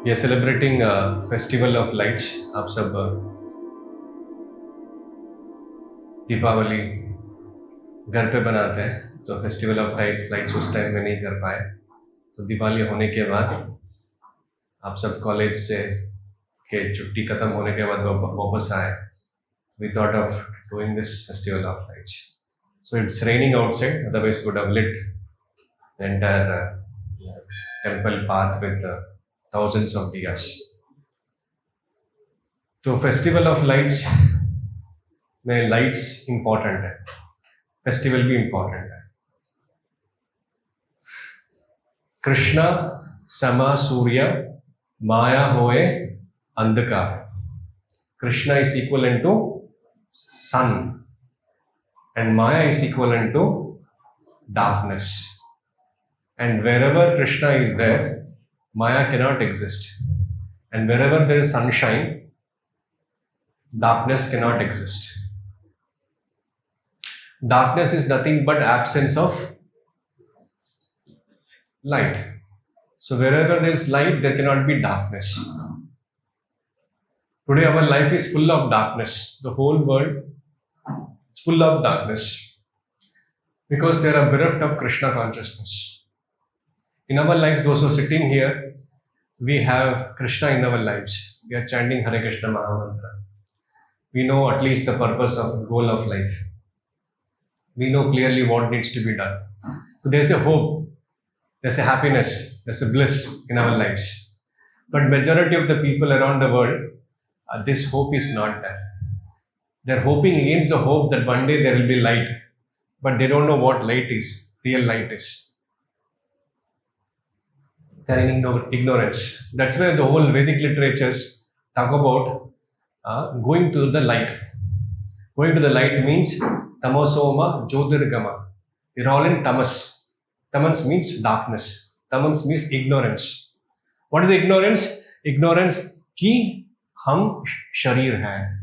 We are celebrating a festival of lights. आप सब दीपावली घर पे बनाते हैं, तो फेस्टिवल ऑफ लाइट्स उस टाइम में नहीं कर पाए। तो दिवाली होने के बाद आप सब कॉलेज से के छुट्टी खत्म होने के बाद वापस आए। We thought of doing this festival of lights. So it's raining outside, otherwise would have lit the entire temple path with thousands of diyas. तो फेस्टिवल ऑफ लाइट्स में लाइट्स इंपॉर्टेंट है, फेस्टिवल भी इंपॉर्टेंट है। कृष्णा समा सूर्य माया होए अंधकार। Krishna is equivalent to sun and Maya is equivalent to darkness. And wherever Krishna is there, Maya cannot exist. And wherever there is sunshine, darkness cannot exist. Darkness is nothing but absence of light. So wherever there is light, there cannot be darkness. Today our life is full of darkness. The whole world is full of darkness because they are bereft of Krishna consciousness. In our lives, those who are sitting here, we have Krishna in our lives. We are chanting Hare Krishna Mahamantra. We know at least the purpose of goal of life. We know clearly what needs to be done. So there's a hope, there's a happiness, there's a bliss in our lives. But majority of the people around the world, this hope is not there. They're hoping against the hope that one day there will be light, but they don't know what light is, real light is. They're in ignorance. That's why the whole Vedic literatures talk about going to the light. Going to the light means tamosoma jyotirgama. We're all in tamas. Tamas means darkness. Tamas means ignorance. What is ignorance? Ignorance ki हम शरीर हैं.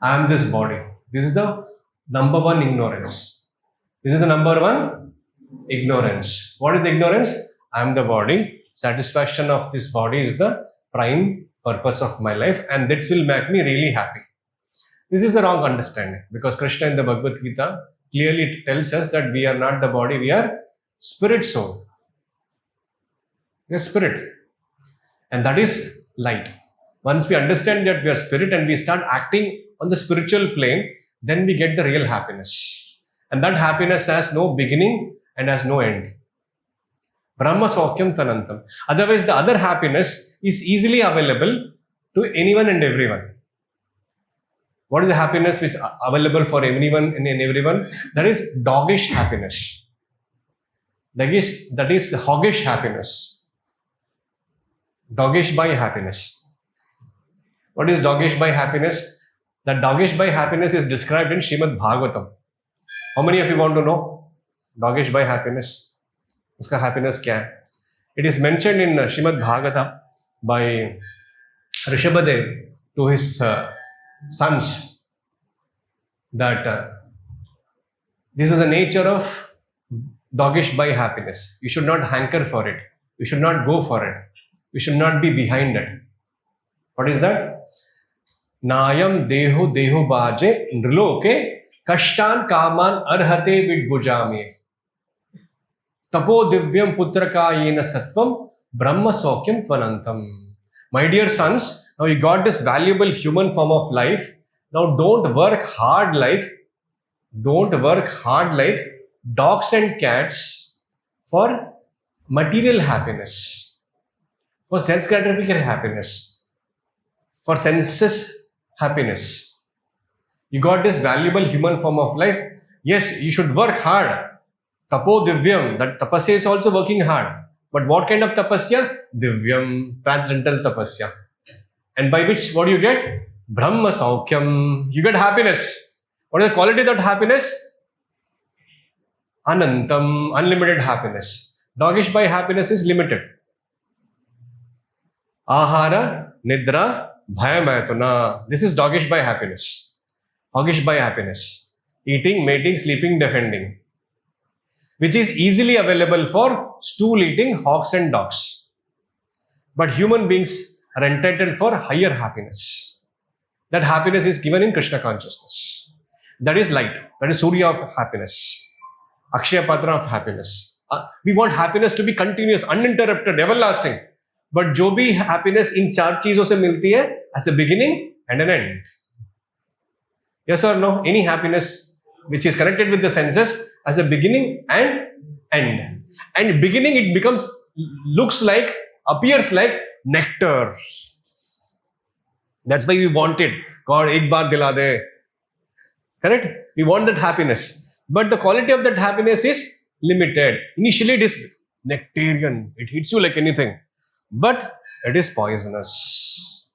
I am this body. This is the number one ignorance. This is the number one ignorance. What is ignorance? I am the body. Satisfaction of this body is the prime purpose of my life, and this will make me really happy. This is a wrong understanding because Krishna in the Bhagavad Gita clearly tells us that we are not the body, we are spirit soul. We are spirit. And that is light. Once we understand that we are spirit and we start acting on the spiritual plane, then we get the real happiness. And that happiness has no beginning and has no end. Brahma Saukyam Tanantam. Otherwise, the other happiness is easily available to anyone and everyone. What is the happiness which is available for anyone and everyone? That is doggish happiness. That is hoggish happiness. Doggish by happiness. What is doggish by happiness? That doggish by happiness is described in Srimad Bhagavatam. How many of you want to know doggish by happiness? Uska happiness kya hai? It is mentioned in Srimad Bhagavatam by Rishabhadev to his sons that this is the nature of doggish by happiness. You should not hanker for it. You should not go for it. You should not be behind it. What is that? Nayam deho deho baje nriloke kashtan kaman arhate vidbujame tapo divyam putrakayena sattvam brahma saukyam tvanantam. My dear sons, now you got this valuable human form of life. Now don't work hard like dogs and cats for material happiness, for self-gratification happiness, for senses happiness. You got this valuable human form of life. Yes, you should work hard. Tapo divyam, that tapasya is also working hard. But what kind of tapasya? Divyam, transcendental tapasya. And by which, what do you get? Brahma Saukyam. You get happiness. What is the quality of that happiness? Anantam, unlimited happiness. Doggish by happiness is limited. Ahara, Nidra, Bhaya. This is doggish by happiness. Hoggish by happiness. Eating, mating, sleeping, defending. Which is easily available for stool eating hogs and dogs. But human beings are entitled for higher happiness. That happiness is given in Krishna consciousness. That is light. That is Surya of happiness. Akshaya Patra of happiness. We want happiness to be continuous, uninterrupted, everlasting. But जो भी happiness इन 4 चीजों से मिलती है, as a beginning and an end. Yes or no? Any happiness which is connected with the senses as a beginning and end. And beginning it becomes, looks like, appears like nectar. That's why we want it. God, ek baar dila de. Correct? We want that happiness. But the quality of that happiness is limited. Initially it is nectarian. It hits you like anything. But it is poisonous.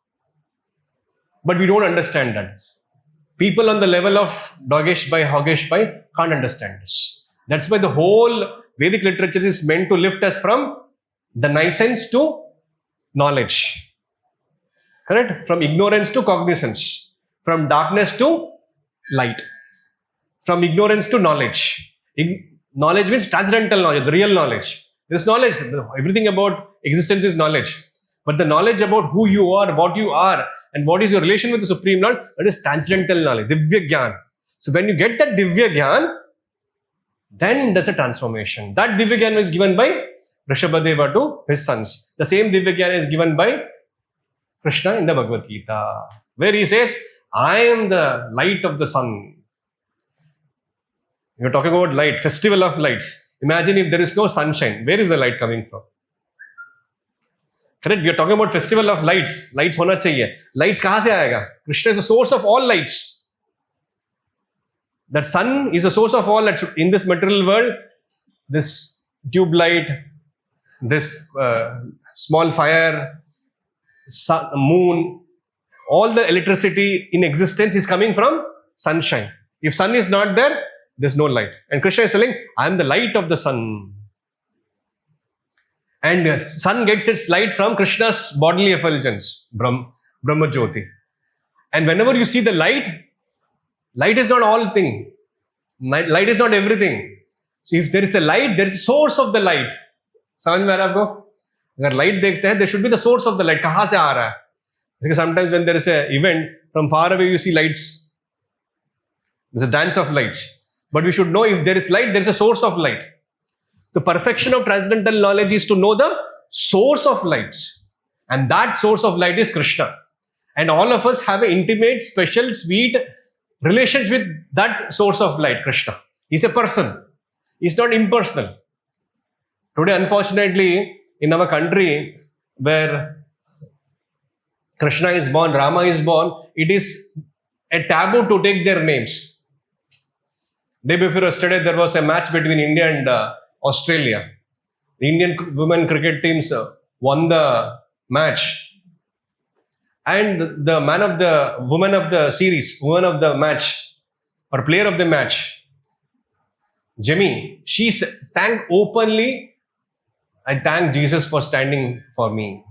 But we don't understand that. People on the level of Dogesh Bhai, Hogesh Bhai can't understand this. That's why the whole Vedic literature is meant to lift us from the nascence to knowledge. Correct? From ignorance to cognizance. From darkness to light. From ignorance to knowledge. Knowledge means transcendental knowledge, the real knowledge. This knowledge, everything about existence is knowledge. But the knowledge about who you are, what you are, and what is your relation with the Supreme Lord, that is transcendental knowledge, Divya Gyan. So when you get that Divya Gyan, then there's a transformation. That Divya Gyan is given by Rishabhadeva to his sons. The same Divya Gyan is given by Krishna in the Bhagavad Gita, where he says, I am the light of the sun. You're talking about light, festival of lights. Imagine if there is no sunshine, where is the light coming from? Correct? We are talking about festival of lights. Lights होना चाहिए. Lights कहाँ से आएगा? Krishna is the source of all lights. That sun is the source of all lights. In this material world, this tube light, this small fire, sun, moon, all the electricity in existence is coming from sunshine. If sun is not there, there's no light. And Krishna is telling, I am the light of the sun. And the sun gets its light from Krishna's bodily effulgence, Brahma Jyoti. And whenever you see the light, light is not all thing. Light is not everything. So if there is a light, there is a source of the light. समझ में आ रहा है आपको? अगर light देखते हैं, there should be the source of the light. कहाँ से आ रहा है? Because sometimes when there is an event, from far away you see lights. There's a dance of lights. But we should know if there is light, there is a source of light. The perfection of transcendental knowledge is to know the source of lights. And that source of light is Krishna. And all of us have an intimate, special, sweet relationship with that source of light, Krishna. He's a person. He's not impersonal. Today, unfortunately, in our country, where Krishna is born, Rama is born, it is a taboo to take their names. Day before yesterday, there was a match between India and Australia. The Indian women cricket teams won the match. And the woman of the series, woman of the match, or player of the match, Jimmy, she thanked openly, I thank Jesus for standing for me.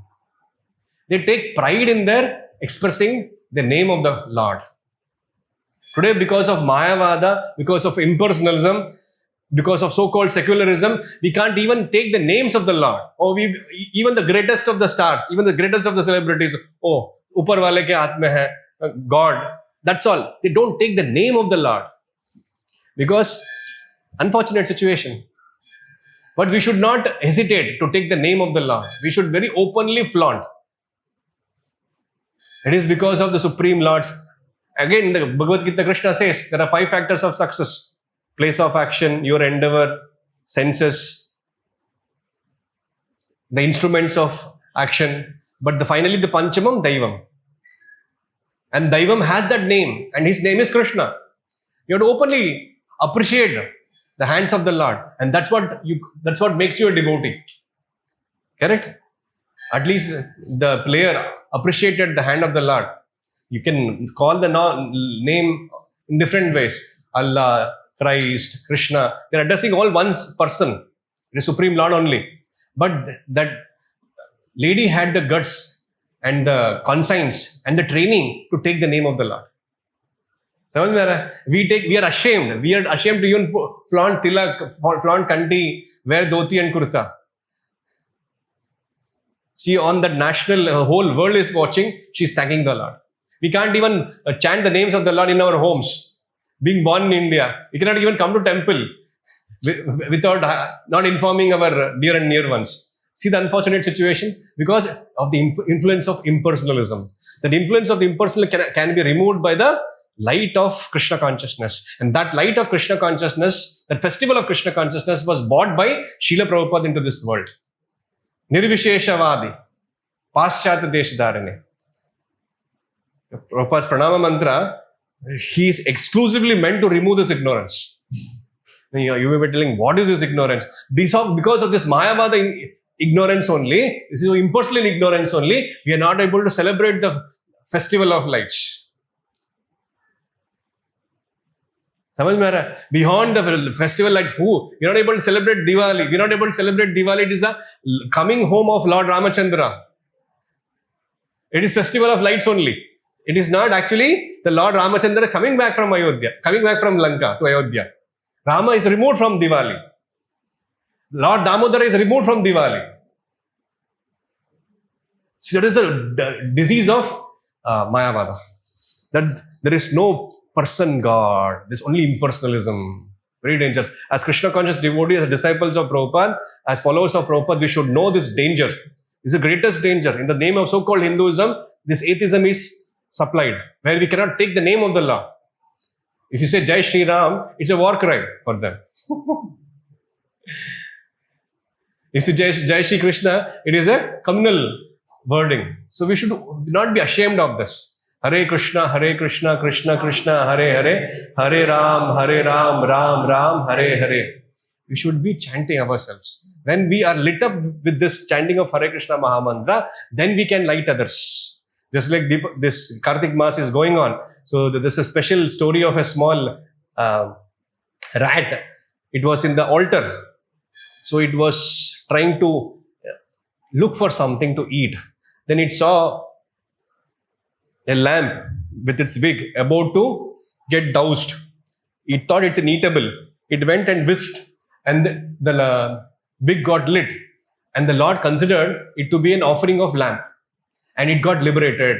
They take pride in their expressing the name of the Lord. Today, because of Mayavada, because of impersonalism, because of so-called secularism, we can't even take the names of the Lord. Or even the greatest of the stars, even the greatest of the celebrities, oh, upar wale ke haath mein hai, God. That's all. They don't take the name of the Lord. Because, unfortunate situation. But we should not hesitate to take the name of the Lord. We should very openly flaunt. It is because of the Supreme Lord's. Again, the Bhagavad Gita, Krishna says there are 5 factors of success. Place of action, your endeavor, senses, the instruments of action. But finally the Panchamam, Daivam. And Daivam has that name. And his name is Krishna. You have to openly appreciate the hands of the Lord. And that's what makes you a devotee. Correct? At least the player appreciated the hand of the Lord. You can call the name in different ways. Allah, Christ, Krishna. You're addressing all one person. The Supreme Lord only. But that lady had the guts and the conscience and the training to take the name of the Lord. We are ashamed. We are ashamed to even flaunt tilak, flaunt kanti, wear dhoti and kurta. See, on that national, whole world is watching, she's thanking the Lord. We can't even chant the names of the Lord in our homes. Being born in India, we cannot even come to temple without not informing our dear and near ones. See the unfortunate situation because of the influence of impersonalism. That influence of the impersonal can be removed by the light of Krishna consciousness. And that light of Krishna consciousness, that festival of Krishna consciousness was brought by Srila Prabhupada into this world. Nirvisheshavadi, Paschat Deshadarane. Prabhupada's Pranama Mantra, he is exclusively meant to remove this ignorance. You may be telling, what is this ignorance? Because of this Mayavada ignorance only, this is impersonal ignorance only, we are not able to celebrate the festival of lights. Beyond the festival light, we're not able to celebrate Diwali. We're not able to celebrate Diwali. It is a coming home of Lord Ramachandra. It is festival of lights only. It is not actually the Lord Ramachandra coming back from Ayodhya, coming back from Lanka to Ayodhya. Rama is removed from Diwali. Lord Damodara is removed from Diwali. So that is a disease of Mayavada. That there is no person God. There's only impersonalism. Very dangerous. As Krishna conscious devotees, as disciples of Prabhupada, as followers of Prabhupada, we should know this danger. This is the greatest danger. In the name of so-called Hinduism, this atheism is supplied, where we cannot take the name of the Lord. If you say Jai Shri Ram, it's a war cry for them. If you say Jai Shri Krishna, it is a communal wording. So we should not be ashamed of this. Hare Krishna, Krishna Krishna, Hare Hare, Hare Ram, Ram Ram, Hare Hare. We should be chanting ourselves. When we are lit up with this chanting of Hare Krishna Mahamantra, then we can light others. Just like this Kartik Mass is going on. So there's a special story of a small rat. It was in the altar. So it was trying to look for something to eat. Then it saw a lamp with its wick about to get doused. It thought it's an eatable. It went and whisked and the wick got lit. And the Lord considered it to be an offering of lamp. And it got liberated.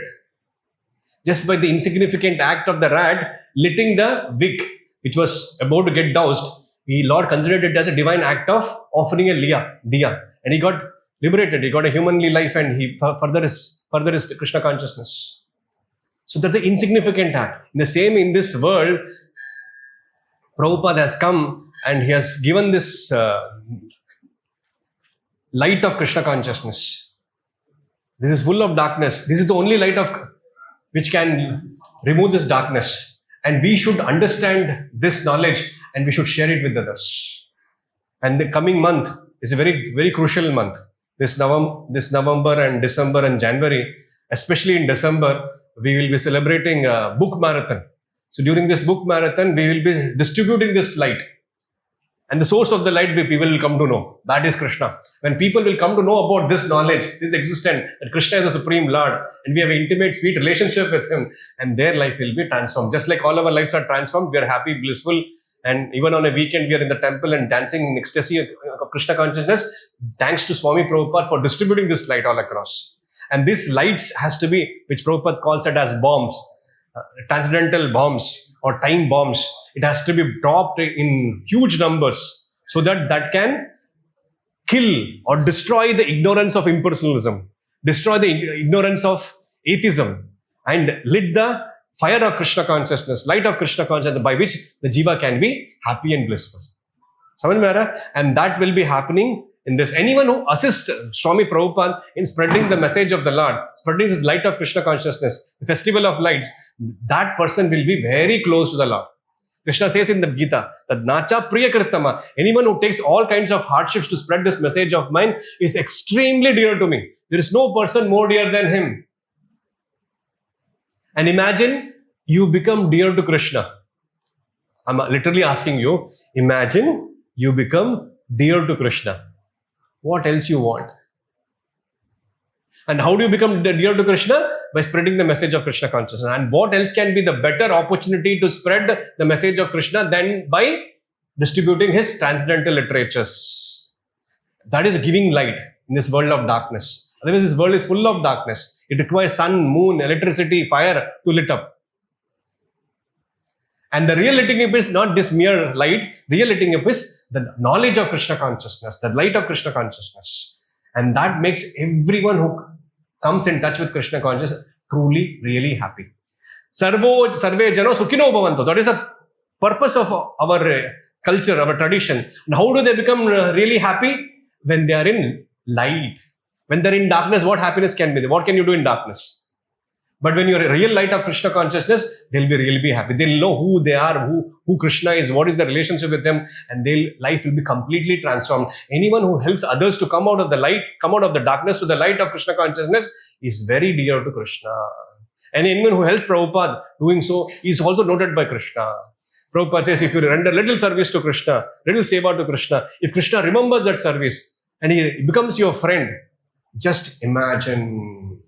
Just by the insignificant act of the rat lighting the wick, which was about to get doused, the Lord considered it as a divine act of offering a diya. And he got liberated. He got a humanly life and he further is Krishna consciousness. So that's an insignificant act. In this world, Prabhupada has come and he has given this light of Krishna consciousness. This is full of darkness. This is the only light which can remove this darkness. And we should understand this knowledge and we should share it with others. And the coming month is a very, very crucial month. This November and December and January, especially in December, we will be celebrating a book marathon. So during this book marathon, we will be distributing this light. And the source of the light people will come to know. That is Krishna. When people will come to know about this knowledge, this existence, that Krishna is the Supreme Lord, and we have an intimate, sweet relationship with Him, and their life will be transformed. Just like all our lives are transformed, we are happy, blissful, and even on a weekend, we are in the temple and dancing in ecstasy of Krishna consciousness, thanks to Swami Prabhupada for distributing this light all across. And this lights has to be, which Prabhupada calls it as bombs, transcendental bombs or time bombs. It has to be dropped in huge numbers so that can kill or destroy the ignorance of impersonalism, destroy the ignorance of atheism, and lit the fire of Krishna consciousness, light of Krishna consciousness, by which the jiva can be happy and blissful. And that will be happening in this. Anyone who assists Swami Prabhupada in spreading the message of the Lord, spreading this light of Krishna consciousness, the festival of lights, that person will be very close to the Lord. Krishna says in the Gita that Nacha Priya Kirtama, anyone who takes all kinds of hardships to spread this message of mine is extremely dear to me. There is no person more dear than him. And imagine you become dear to Krishna. I'm literally asking you, imagine you become dear to Krishna. What else you want? And how do you become dear to Krishna? By spreading the message of Krishna consciousness. And what else can be the better opportunity to spread the message of Krishna than by distributing his transcendental literatures? That is giving light in this world of darkness. Otherwise, this world is full of darkness. It requires sun, moon, electricity, fire to lit up. And the real lighting up is not this mere light. Real lighting up is the knowledge of Krishna consciousness, the light of Krishna consciousness. And that makes everyone who comes in touch with Krishna consciousness truly, really happy. Sarve jano sukhino bhavanto. That is the purpose of our culture, our tradition. And how do they become really happy? When they are in light. When they're in darkness, what happiness can be there? What can you do in darkness? But when you're a real light of Krishna consciousness, they'll be really be happy. They'll know who they are, who Krishna is, what is the relationship with them, and life will be completely transformed. Anyone who helps others to come out of the light, come out of the darkness to the light of Krishna consciousness is very dear to Krishna. And anyone who helps Prabhupada doing so is also noted by Krishna. Prabhupada says, if you render little service to Krishna, little seva to Krishna, if Krishna remembers that service and he becomes your friend, just imagine.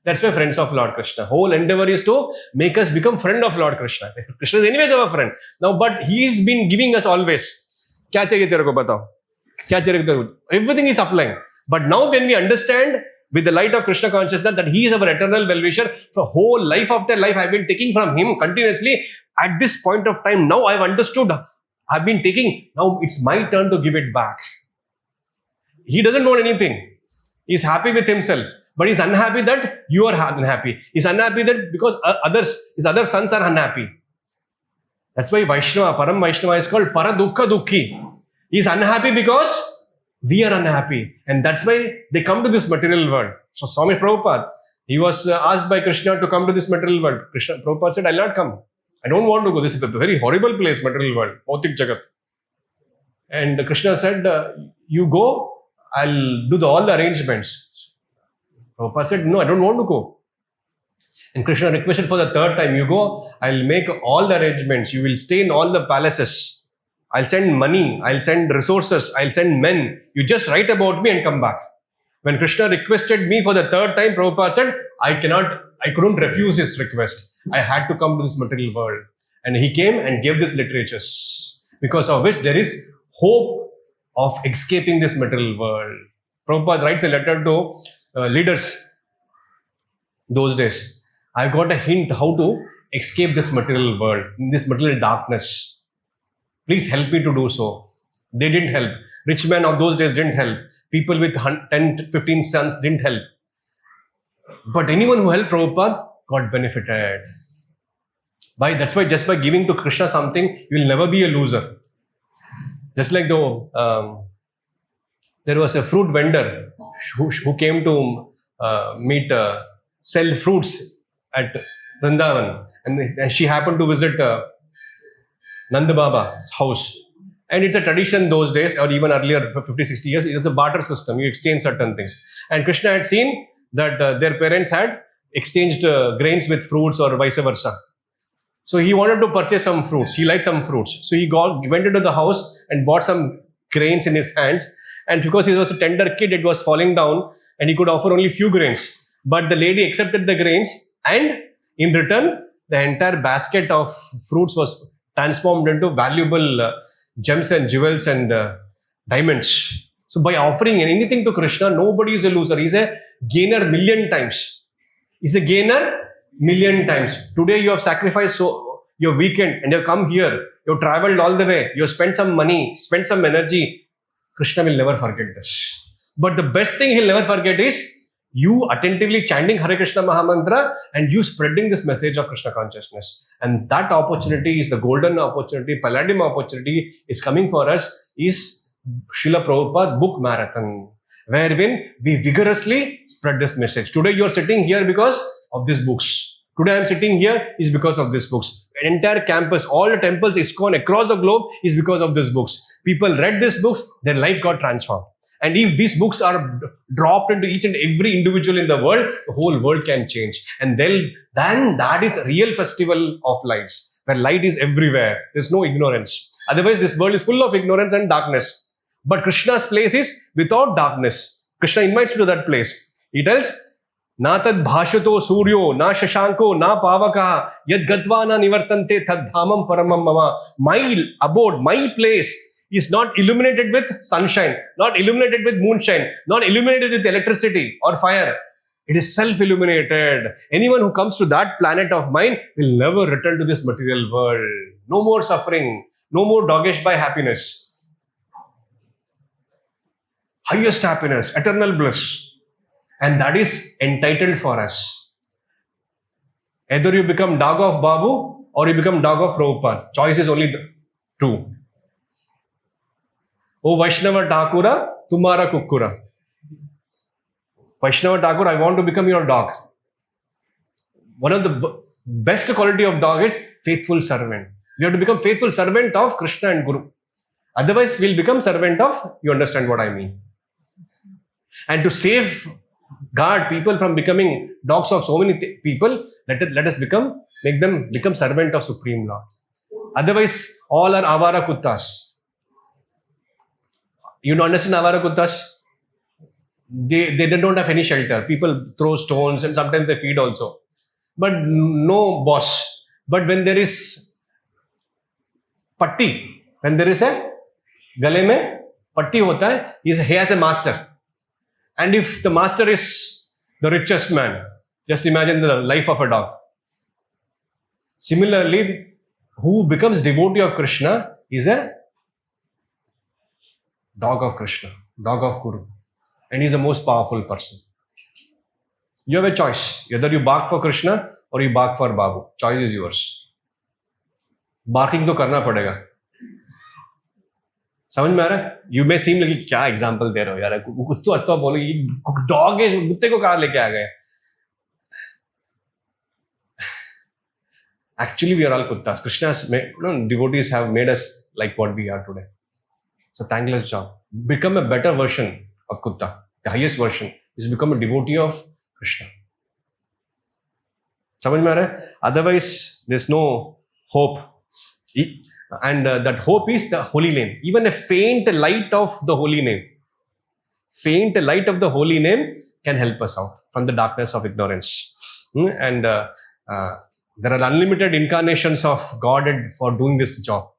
That's why friends of Lord Krishna. Whole endeavor is to make us become friend of Lord Krishna. Krishna is anyways our friend. Now, but he's been giving us always. Kya chahiye tere ko batao? Kya chahiye tere ko? Everything is supplying. But now when we understand with the light of Krishna consciousness that he is our eternal well-wisher, for whole life after life I've been taking from him continuously. At this point of time, now I've understood. I've been taking. Now it's my turn to give it back. He doesn't want anything. He's happy with himself. But he's unhappy that you are unhappy. He's unhappy that because his other sons are unhappy. That's why Vaishnava, Param Vaishnava is called Paradukha Dukhi. He's unhappy because we are unhappy. And that's why they come to this material world. So Swami Prabhupada, he was asked by Krishna to come to this material world. Prabhupada said, I'll not come. I don't want to go. This is a very horrible place, material world. Bhautik Jagat. And Krishna said, you go, I'll do all the arrangements. Prabhupada said, no, I don't want to go. And Krishna requested for the third time, you go, I'll make all the arrangements. You will stay in all the palaces. I'll send money. I'll send resources. I'll send men. You just write about me and come back. When Krishna requested me for the third time, Prabhupada said, I couldn't refuse his request. I had to come to this material world. And he came and gave this literatures, because of which there is hope of escaping this material world. Prabhupada writes a letter to leaders those days. I've got a hint how to escape this material world, this material darkness. Please help me to do so. They didn't help. Rich men of those days didn't help. People with 10, 15 sons didn't help. But anyone who helped Prabhupada got benefited. That's why just by giving to Krishna something, you will never be a loser. Just like though there was a fruit vendor who came to sell fruits at Vrindavan, and she happened to visit Nanda Baba's house. And it's a tradition those days, or even earlier, 50, 60 years, it's a barter system. You exchange certain things. And Krishna had seen that their parents had exchanged grains with fruits or vice versa. So he wanted to purchase some fruits. He liked some fruits. So he went into the house and bought some grains in his hands. And because he was a tender kid, it was falling down and he could offer only few grains. But the lady accepted the grains, and in return, the entire basket of fruits was transformed into valuable gems and jewels and diamonds. So by offering anything to Krishna, nobody is a loser. He's a gainer million times. He's a gainer million times. Today you have sacrificed your weekend and you have come here. You have traveled all the way. You have spent some money, spent some energy. Krishna will never forget this. But the best thing he'll never forget is you attentively chanting Hare Krishna Mahamantra and you spreading this message of Krishna consciousness. And that opportunity is the golden opportunity, palladium opportunity is coming for us, is Srila Prabhupada book marathon, wherein we vigorously spread this message. Today you are sitting here because of these books. Today I am sitting here is because of these books. An entire campus, all the temples ISKCON across the globe is because of these books. People read these books, their life got transformed. And if these books are dropped into each and every individual in the world, the whole world can change. And then that is a real festival of lights, where light is everywhere. There's no ignorance. Otherwise, this world is full of ignorance and darkness. But Krishna's place is without darkness. Krishna invites you to that place. He tells, Na tad bhashato suryo, na shashanko, na pavakaha, yad gatva na nivartante tad dhamam paramam mama. My abode, my place is not illuminated with sunshine, not illuminated with moonshine, not illuminated with electricity or fire. It is self-illuminated. Anyone who comes to that planet of mind will never return to this material world. No more suffering, no more Dogesh by happiness. Highest happiness, eternal bliss. And that is entitled for us. Either you become dog of Babu or you become dog of Prabhupada. Choice is only two. Oh Vaishnava Thakura, Tumara Kukkura. Vaishnava Thakur, I want to become your dog. One of the best quality of dog is faithful servant. We have to become faithful servant of Krishna and Guru. Otherwise, we'll become servant of, you understand what I mean. And to safeguard people from becoming dogs of so many people, let us make them become servant of Supreme Lord. Otherwise, all are avara kuttas. You don't understand avara kuttas? They don't have any shelter. People throw stones and sometimes they feed also. But no boss. But when there is patti, when there is a gale mein patti hota hai, he has a master. And if the master is the richest man, just imagine the life of a dog. Similarly, who becomes devotee of Krishna is a dog of Krishna, dog of Guru. And he's the most powerful person. You have a choice. Either you bark for Krishna or you bark for Babu. Choice is yours. Barking to karna padega. समझ में आ रहा है? You may seem like क्या example दे रहे हो यार? कुछ तो अच्छा बोलो. ये dog है, कुत्ते को कहाँ लेके आ गए? Actually, we are all kuttas. Krishna's devotees have made us like what we are today. It's a thankless job. Become a better version of Kutta. The highest version is become a devotee of Krishna. समझ में आ रहा है? Otherwise, there's no hope. And that hope is the holy name. Even a faint light of the holy name. Faint light of the holy name can help us out from the darkness of ignorance. And there are unlimited incarnations of God for doing this job.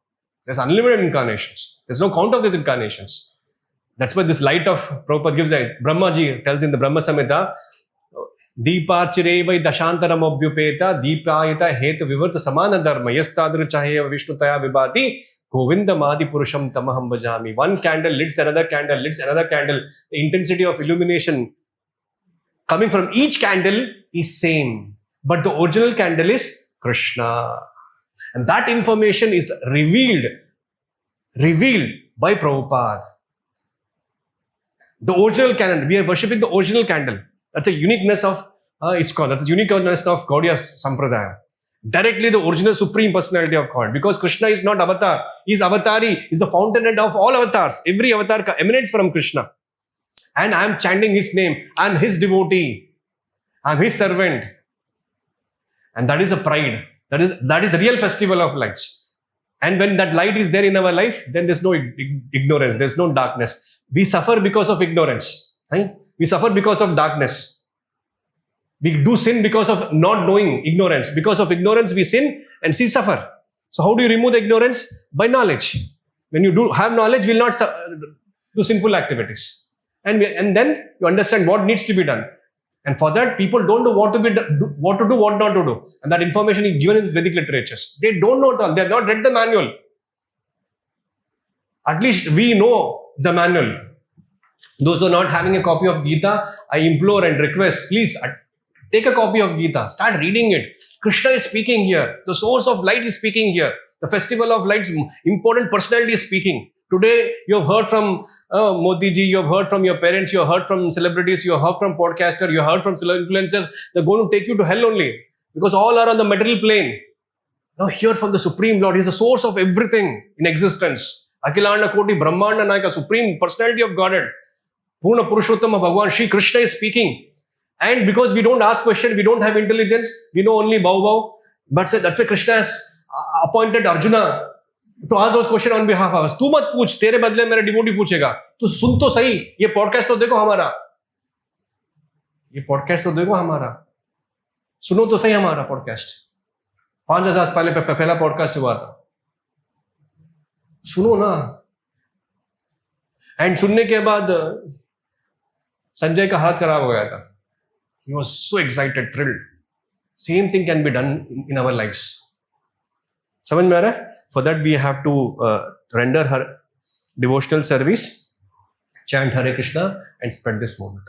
There's unlimited incarnations. There's no count of these incarnations. That's why this light of Prabhupada gives that. Brahmaji tells in the Brahma Samhita, Deepachirevai dashantaram abhyupeta deepayata hetu vivarta samana dharma yastadru chahya vishnutaya vibhati govinda madi purusham tamaham bhajami. One candle lights another candle, lights another candle. The intensity of illumination coming from each candle is same. But the original candle is Krishna. And that information is revealed by Prabhupada. The original candle, we are worshipping the original candle. That's a uniqueness of ISKCON. That's a uniqueness of Gaudiya Sampradaya. Directly the original Supreme Personality of God. Because Krishna is not avatar. He is avatari. He is the fountainhead of all avatars. Every avatar emanates from Krishna. And I am chanting his name. I am his devotee. I am his servant. And that is a pride. That is the real festival of lights. And when that light is there in our life, then there's no ignorance. There's no darkness. We suffer because of ignorance. Right? We suffer because of darkness. We do sin because of not knowing, ignorance. Because of ignorance, we sin and we suffer. So how do you remove the ignorance? By knowledge. When you do have knowledge, you will not do sinful activities. And then you understand what needs to be done. And for that, people don't know what to do, what not to do. And that information is given in the Vedic literatures. They don't know at all. They have not read the manual. At least we know the manual. Those who are not having a copy of Gita, I implore and request, please take a copy of Gita. Start reading it. Krishna is speaking here. The source of light is speaking here. The festival of lights, important personality is speaking. Today, you have heard from Modi ji, you have heard from your parents, you have heard from celebrities, you have heard from podcasters, you have heard from influencers. They're going to take you to hell only. Because all are on the material plane. Now hear from the Supreme Lord. He is the source of everything in existence. Akhilanda Koti Brahmanda Nayaka, Supreme Personality of Godhead. Purna Purushottama Bhagavan, Shri Krishna is speaking. And because we don't ask questions, we don't have intelligence, we know only bow. But that's why Krishna has appointed Arjuna to ask those questions on behalf of us. तू मत पूछ, तेरे बदले मेरा devotee पूछेगा. तू सुन तो सही, ये पॉडकास्ट तो देखो हमारा. ये पॉडकास्ट तो देखो हमारा. सुनो तो सही हमारा पॉडकास्ट. 5,000 पहले पहला पॉडकास्ट हुआ था. सुनो ना. एंड सुनने के बाद संजय का हाथ खराब हो गया था. He was so excited, thrilled. Same thing can be done in our lives. समझ में आ रहा है? For that we have to render her devotional service, chant Hare Krishna and spread this movement.